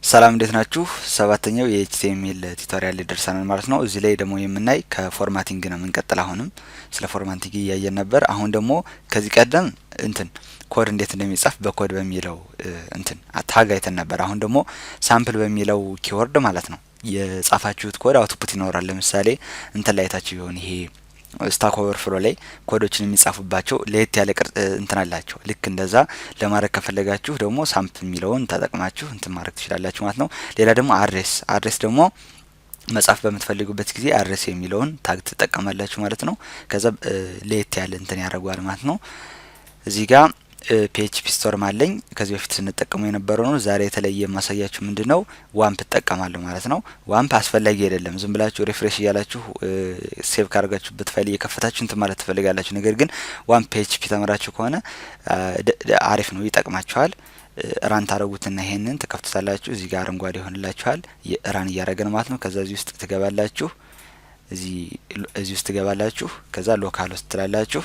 ሰላም እንዴት ናችሁ? ሰባተኛው የኤችቲኤምኤል ቱቶሪያል ላይ ደርሰናል ማለት ነው። እዚህ ላይ ደግሞ የምናይ ከፎርማቲንግ ነው የምንቀጥል። አሁንም ስለ ፎርማቲንግ እያየን ነበር። አሁን ደግሞ ከዚህ ቀደም ኮድ እንዴት እንደሚጻፍ በኮድ በሚለው ታግ አይተን ነበር። አሁን ደግሞ ሳምፕል በሚለው ኪወርድ ማለት ነው የጻፋችሁት ኮድ አውትፑት ይኖራል። ለምሳሌ ላይ ታችሁ ይሆን ይሄ ስታክ ኦቨርፍሎ ላይ ኮዶችን የሚጻፉባቸው ለየት ያለ ቅርጽ አላቸው። ልክ እንደዛ ለማድረግ ከፈለጋችሁ ደግሞ ሳምፕ የሚለውን ተጠቅማችሁ ማድረግ ትችላላችሁ ማለት ነው። ሌላ ደግሞ አድሬስ ደግሞ መጻፍ በምትፈልጉበት ጊዜ አድሬስ የሚለውን ታግ ትጠቀማላችሁ ማለት ነው። ከዛ ለየት ያለ ያደርገዋል ማለት ነው። እዚህ ጋር ፒኤችፒ ስቶርም አለኝ ከዚህ በፊት ስንጠቀመው የነበረው ነው። ዛሬ የተለየ ማሳያችሁ ምንድነው ዋምፕ እጠቀማለሁ ማለት ነው። ዋምፕ አስፈላጊ አይደለም። ዝም ብላችሁ ሪፍሬሽ እያላችሁ ሴቭ ካደረጋችሁበት ፋይል እየከፈታችሁ ማለት ትፈልጋላችሁ። ነገር ግን ዋምፕ ፒኤችፒ ተመራችሁ ከሆነ አሪፍ ነው፣ ይጠቅማችኋል። ራን ታረጉትና ይሄንን ተከፍቱታላችሁ። እዚህ ጋር አረንጓዴ ይሆንላችኋል። ራን እያደረገ ነው ማለት ነው። ከዛ እዚህ ውስጥ ትገባላችሁ። እዚህ ውስጥ ትገባላችሁ። ከዛ ሎካል ውስጥ ትላላችሁ።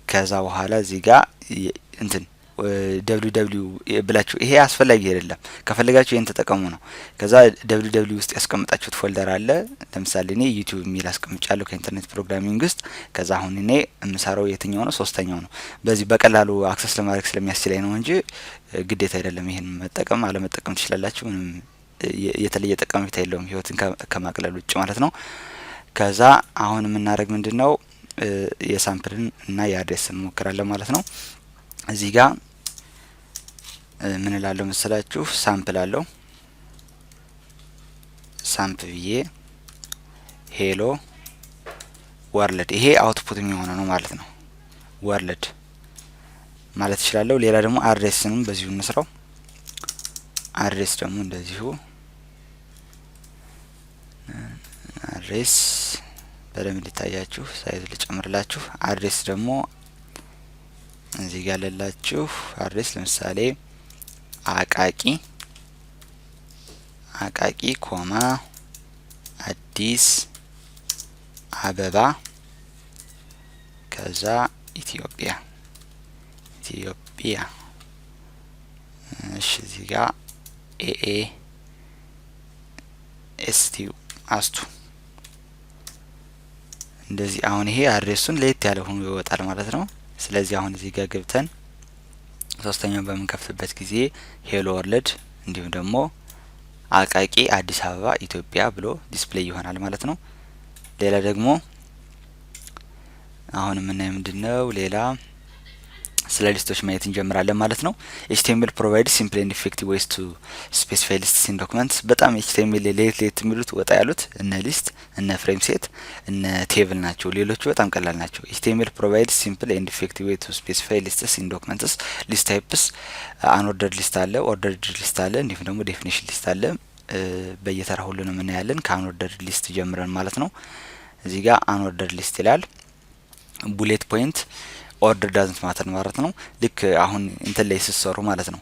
ከዛ በኋላ እዚህ ጋር www ብላችሁ ይሄ አስፈላጊ አይደለም። ከፈለጋችሁ ይሄን ተጠቀሙ ነው። ከዛ www ውስጥ ያስቀምጣችሁት ፎልደር አለ። ለምሳሌ እኔ ዩቲዩብ የሚል አስቀምጫለሁ ከኢንተርኔት ፕሮግራሚንግ ውስጥ። ከዛ አሁን እኔ የምሰራው የትኛው ነው? ሶስተኛው ነው። በዚህ በቀላሉ አክሰስ ለማድረግ ስለሚያስችለኝ ነው እንጂ ግዴታ አይደለም። ይሄን መጠቀም አለመጠቀም ትችላላችሁ። ምንም የተለየ ጠቀሜታ የለውም ህይወትን ከማቅለል ውጭ ማለት ነው። ከዛ አሁን የምናደርግ ምንድነው የሳምፕልን እና የአድሬስን እንሞክራለን ማለት ነው። እዚህ ጋር ምን እላለሁ መሰላችሁ? ሳምፕል አለው። ሳምፕ ብዬ ሄሎ ወርልድ፣ ይሄ አውትፑት የሚሆነው ነው ማለት ነው። ወርልድ ማለት እችላለሁ። ሌላ ደግሞ አድሬስንም በዚሁ እንስራው። አድሬስ ደግሞ እንደዚሁ አድሬስ በደንብ ሊታያችሁ ሳይዝ ልጨምርላችሁ። አድሬስ ደግሞ እዚህ ጋር ያለላችሁ አድሬስ ለምሳሌ አቃቂ ኮማ አዲስ አበባ ከዛ ኢትዮጵያ። እሺ እዚህ ጋር ኤስቲ አስቱ እንደዚህ። አሁን ይሄ አድሬሱን ለየት ያለ ሆኖ ይወጣል ማለት ነው። ስለዚህ አሁን እዚህ ጋር ገብተን ሶስተኛውን በምንከፍትበት ጊዜ ሄሎ ወርልድ እንዲሁም ደግሞ አቃቂ አዲስ አበባ ኢትዮጵያ ብሎ ዲስፕሌይ ይሆናል ማለት ነው። ሌላ ደግሞ አሁን የምናየው ምንድነው? ሌላ ስለ ሊስቶች ማየት እንጀምራለን ማለት ነው። ኤችቲኤምኤል ፕሮቫይድ ሲምፕል ኤንድ ኢፌክቲቭ ዌይስ ቱ ስፔሲፋይ ሊስትስ ኢን ዶክመንትስ። በጣም ኤችቲኤምኤል ለየት የሚሉት ወጣ ያሉት እነ ሊስት፣ እነ ፍሬም ሴት፣ እነ ቴብል ናቸው። ሌሎቹ በጣም ቀላል ናቸው። ኤችቲኤምኤል ፕሮቫይድ ሲምፕል ኤንድ ኢፌክቲቭ ዌይ ቱ ስፔሲፋይ ሊስትስ ኢን ዶክመንትስ። ሊስት ታይፕስ አንኦርደርድ ሊስት አለ፣ ኦርደርድ ሊስት አለ፣ እንዲሁም ደግሞ ዴፊኒሽን ሊስት አለ። በየተራ ሁሉንም እናያለን። ከአንኦርደርድ ሊስት ጀምረን ማለት ነው። እዚህ ጋር አንኦርደርድ ሊስት ይላል። ቡሌት ፖይንት ኦርደር ዳዝንት ማተር ማለት ነው። ልክ አሁን ላይ ሲሰሩ ማለት ነው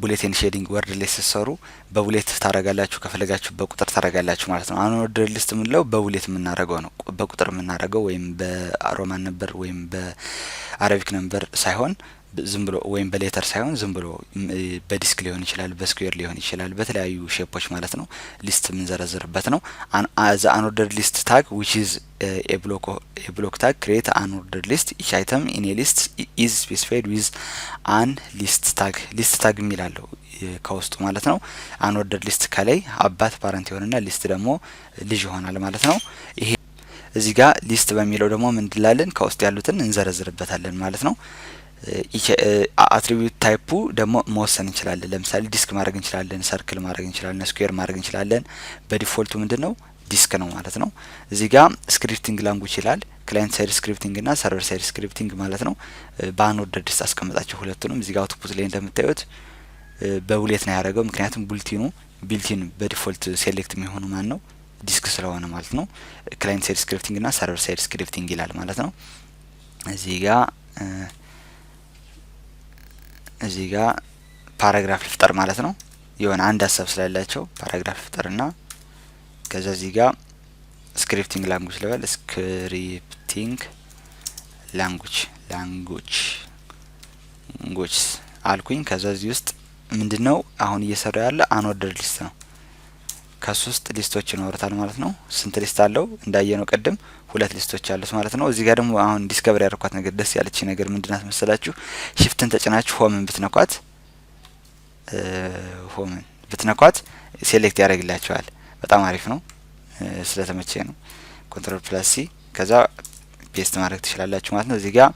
ቡሌት ኤንድ ሼዲንግ ወርድ ላይ ሲሰሩ በቡሌት ታረጋላችሁ፣ ከፈለጋችሁ በቁጥር ታረጋላችሁ ማለት ነው። አሁን ኦርደር ሊስት የምንለው በቡሌት የምናረገው ነው። በቁጥር የምናረገው ወይም በሮማን ነበር ወይም በአረቢክ ነበር ሳይሆን ዝም ብሎ ወይም በሌተር ሳይሆን ዝም ብሎ በዲስክ ሊሆን ይችላል፣ በስኩዌር ሊሆን ይችላል፣ በተለያዩ ሼፖች ማለት ነው ሊስት የምንዘረዝርበት ነው። አዝ አንኦርደርድ ሊስት ታግ which is a block tag create an ordered list each item in a list is specified with an list tag የሚላለው ከውስጡ ማለት ነው። አንኦርደርድ ሊስት ከላይ አባት ፓረንት ይሆንና ሊስት ደግሞ ልጅ ይሆናል ማለት ነው። ይሄ እዚህ ጋር ሊስት በሚለው ደግሞ ምን እንላለን? ከውስጥ ያሉትን እንዘረዝርበታለን ማለት ነው። አትሪቢዩት ታይፑ ደግሞ መወሰን እንችላለን። ለምሳሌ ዲስክ ማድረግ እንችላለን፣ ሰርክል ማድረግ እንችላለን፣ ስኩዌር ማድረግ እንችላለን። በዲፎልቱ ምንድነው? ዲስክ ነው ማለት ነው። እዚህ ጋር ስክሪፕቲንግ ላንጉጅ ይላል። ክላይንት ሳይድ ስክሪፕቲንግ እና ሰርቨር ሳይድ ስክሪፕቲንግ ማለት ነው። በአንኦርደርድ ሊስት አስቀምጣቸው ሁለቱንም። እዚህ ጋር አውትፑት ላይ እንደምታዩት በቡሌት ነው ያደረገው። ምክንያቱም ቢልቲን በዲፎልት ሴሌክት የሚሆኑ ማን ነው? ዲስክ ስለሆነ ማለት ነው። ክላይንት ሳይድ ስክሪፕቲንግ እና ሰርቨር ሳይድ ስክሪፕቲንግ ይላል ማለት ነው። እዚህ ጋር ፓራግራፍ ልፍጠር ማለት ነው። የሆነ አንድ ሀሳብ ስላላቸው ፓራግራፍ ልፍጠርና ከዛ እዚህ ጋር ስክሪፕቲንግ ላንጉጅ ልበል። ስክሪፕቲንግ ላንጉጅ አልኩኝ። ከዛ እዚህ ውስጥ ምንድነው አሁን እየሰራ ያለ አንኦርደር ሊስት ነው። ከሶስት ሊስቶች ይኖሩታል ማለት ነው። ስንት ሊስት አለው? እንዳየነው ቅድም ሁለት ሊስቶች አሉት ማለት ነው። እዚህ ጋር ደግሞ አሁን ዲስከቨር ያደርኳት ነገር ደስ ያለች ነገር ምንድናት መሰላችሁ? ሺፍትን ተጭናችሁ ሆምን ብትነኳት ሴሌክት ያደርግላችኋል። በጣም አሪፍ ነው። ስለተመቸ ነው። ኮንትሮል ፕላስ ሲ ከዛ ፔስት ማድረግ ትችላላችሁ ማለት ነው። እዚህ ጋር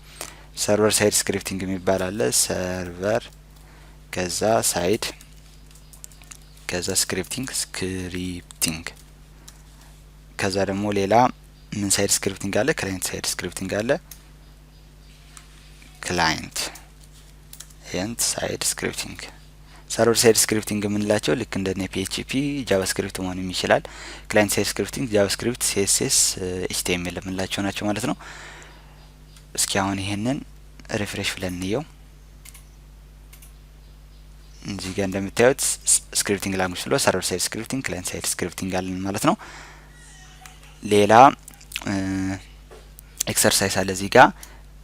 ሰርቨር ሳይድ ስክሪፕቲንግ የሚባል አለ። ሰርቨር ከዛ ሳይድ ከዛ ስክሪፕቲንግ ከዛ ደግሞ ሌላ ምን ሳይድ ስክሪፕቲንግ አለ? ክላይንት ሳይድ ስክሪፕቲንግ አለ። ክላይንት ሳይድ ስክሪፕቲንግ ሰርቨር ሳይድ ስክሪፕቲንግ የምንላቸው ልክ እንደነ ፒኤችፒ ጃቫስክሪፕት መሆንም ይችላል። ክላይንት ሳይድ ስክሪፕቲንግ ጃቫስክሪፕት፣ ሲኤስኤስ፣ ኤችቲኤምኤል የምንላቸው ናቸው ማለት ነው። እስኪ አሁን ይሄንን ሪፍሬሽ ብለን እንየው። እዚህ ጋር እንደምታዩት ስክሪፕቲንግ ላንጉጅ ብሎ ሰርቨር ሳይድ ስክሪፕቲንግ፣ ክላይንት ሳይድ ስክሪፕቲንግ አለን ማለት ነው። ሌላ ኤክሰርሳይዝ አለ እዚህ ጋር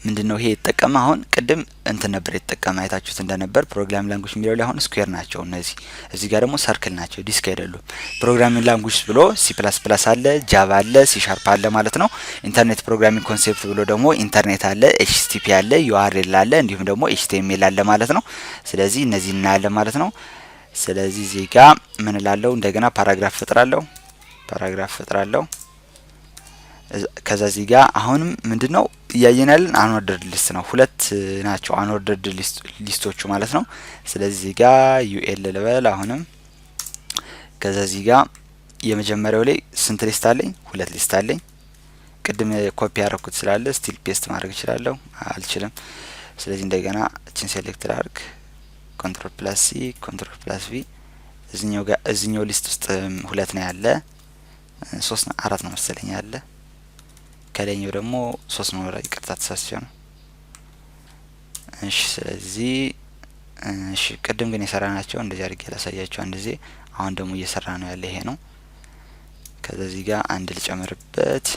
ምንድነው ይሄ የተጠቀመ አሁን ቅድም እንትን ነበር የተጠቀመ አይታችሁት እንደነበር ፕሮግራሚንግ ላንጉጅ የሚለው ላይ አሁን ስኩዌር ናቸው እነዚህ። እዚህ ጋር ደግሞ ሰርክል ናቸው፣ ዲስክ አይደሉም። ፕሮግራሚንግ ላንጉጅ ብሎ ሲ++ አለ፣ ጃቫ አለ፣ ሲ# አለ ማለት ነው። ኢንተርኔት ፕሮግራሚንግ ኮንሴፕት ብሎ ደግሞ ኢንተርኔት አለ፣ ኤችቲቲፒ አለ፣ ዩአርኤል አለ፣ እንዲሁም ደግሞ ኤችቲኤምኤል አለ ማለት ነው። ስለዚህ እነዚህ እናያለን ማለት ነው። ስለዚህ እዚህ ጋር ምን እላለሁ እንደገና ፓራግራፍ ፈጥራለሁ። ከዛ እዚህ ጋር አሁንም ምንድነው እያየናለን አንኦርደርድ ሊስት ነው። ሁለት ናቸው አንኦርደርድ ሊስቶቹ ማለት ነው። ስለዚህ እዚህ ጋር ዩኤል ልበል አሁንም። ከዛ እዚህ ጋር የመጀመሪያው ላይ ስንት ሊስት አለኝ? ሁለት ሊስት አለኝ። ቅድም ኮፒ ያደረኩት ስላለ ስቲል ፔስት ማድረግ እችላለሁ? አልችልም። ስለዚህ እንደገና እችን ሴሌክት ላድርግ፣ ኮንትሮል ፕላስ ሲ፣ ኮንትሮል ፕላስ ቪ። እዚህኛው ሊስት ውስጥ ሁለት ነው ያለ፣ አራት ነው መሰለኝ ያለ። ከላይኛው ደግሞ 3 ነው። ይቅርታ ተሳስቼ ነው። እሺ ስለዚህ ቅድም ግን የሰራናቸው እንደዚህ አድርጌ ላሳያችሁ አንድ ጊዜ። አሁን ደግሞ እየሰራ ነው ያለ ይሄ ነው። ከዛ እዚህ ጋር አንድ ልጨምርበት።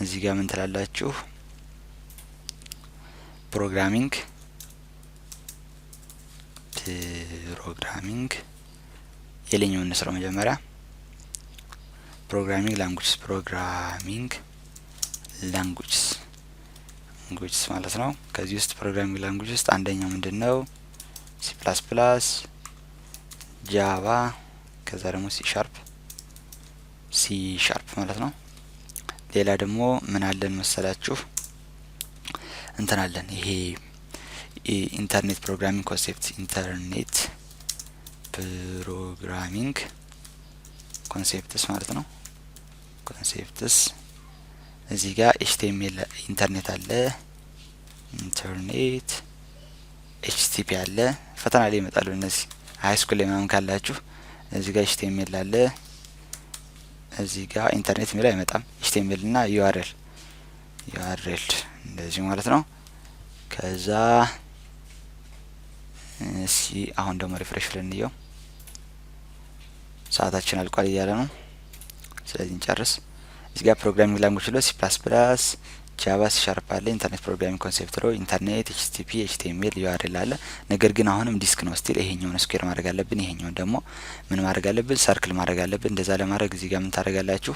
እዚህ ጋር ምን ትላላችሁ? ፕሮግራሚንግ የለኛውን እንስራው መጀመሪያ። ፕሮግራሚንግ ላንጉጅስ ማለት ነው። ከዚህ ውስጥ ፕሮግራሚንግ ላንጉጅ ውስጥ አንደኛው ምንድነው? ሲ++፣ ጃቫ፣ ከዛ ደግሞ ሲ ሻርፕ ማለት ነው። ሌላ ደግሞ ምን አለን መሰላችሁ? እንትን አለን ይሄ ኢንተርኔት ፕሮግራሚንግ ኮንሴፕት፣ ኢንተርኔት ፕሮግራሚንግ ኮንሴፕትስ ማለት ነው። ኮንሴፕትስ እዚህ ጋር ኤችቲኤምኤል ኢንተርኔት አለ፣ ኢንተርኔት ኤችቲቲፒ አለ። ፈተና ላይ ይመጣሉ እነዚህ ሃይ ስኩል ላይ ምናምን ካላችሁ። እዚህ ጋር ኤችቲኤምኤል አለ፣ እዚህ ጋር ኢንተርኔት የሚለው አይመጣም። ኤችቲኤምኤል እና ዩአርኤል እንደዚህ ማለት ነው። ከዛ አሁን ደግሞ ሪፍሬሽ ልንየው። ሰዓታችን አልቋል እያለ ነው። ስለዚህ እንጨርስ። እዚህ ጋር ፕሮግራሚንግ ላንጉጅ ብሎ ሲ++፣ ጃቫ፣ ሲ# አለ። ኢንተርኔት ፕሮግራሚንግ ኮንሴፕት ብሎ ኢንተርኔት፣ ኤችቲቲፒ፣ ኤችቲኤምኤል፣ ዩአርኤል አለ። ነገር ግን አሁንም ዲስክ ነው ስቲል። ይሄኛውን ስኩዌር ማድረግ አለብን። ይሄኛውን ደግሞ ምን ማድረግ አለብን? ሰርክል ማድረግ አለብን። እንደዛ ለማድረግ እዚህ ጋር ምን ታደርጋላችሁ?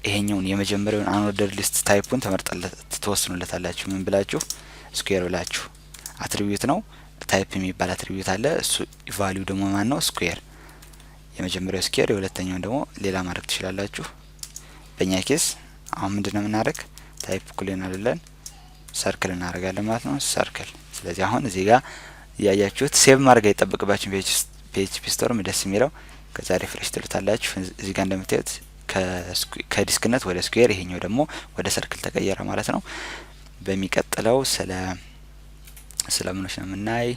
ይሄኛውን የመጀመሪያውን አንኦርደር ሊስት ታይፑን ትወስኑለታላችሁ። ምን ብላችሁ? ስኩዌር ብላችሁ። አትሪቢዩት ነው ታይፕ የሚባል አትሪቢዩት አለ። እሱ ቫልዩ ደግሞ ማን ነው? ስኩዌር። የመጀመሪያው ስኩዌር፣ የሁለተኛውን ደግሞ ሌላ ማድረግ ትችላላችሁ። በእኛ ኬስ አሁን ምንድነው የምናደርግ? ታይፕ ኩሊን አይደለን ሰርክል እናደርጋለን ማለት ነው። ሰርክል። ስለዚህ አሁን እዚህ ጋር ያያችሁት ሴቭ ማድረግ አይጠበቅባችሁ። ፒኤችፒ ስቶርም ደስ የሚለው ከዛ ሪፍሬሽ ትሉታላችሁ። እዚህ ጋር እንደምታዩት ከዲስክነት ወደ ስኩዌር፣ ይሄኛው ደግሞ ወደ ሰርክል ተቀየረ ማለት ነው። በሚቀጥለው ስለ ምኖች ነው የምናይ፣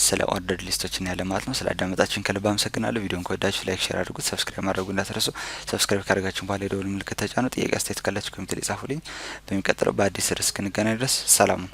ስለ ኦርደር ሊስቶች እናያለን ማለት ነው። ስለ አዳመጣችሁን ከልብ አመሰግናለሁ። ቪዲዮን ከወዳችሁ ላይክ፣ ሼር አድርጉት። ሰብስክራይብ ማድረጉ እንዳትረሱ። ሰብስክራይብ ካደረጋችሁ በኋላ የደወል ምልክት ተጫኑ። ጥያቄ አስተያየት ካላችሁ ኮሜንት ላይ ጻፉልኝ። በሚቀጥለው በአዲስ ርዕስ እስክንገናኝ ድረስ ሰላም ነው።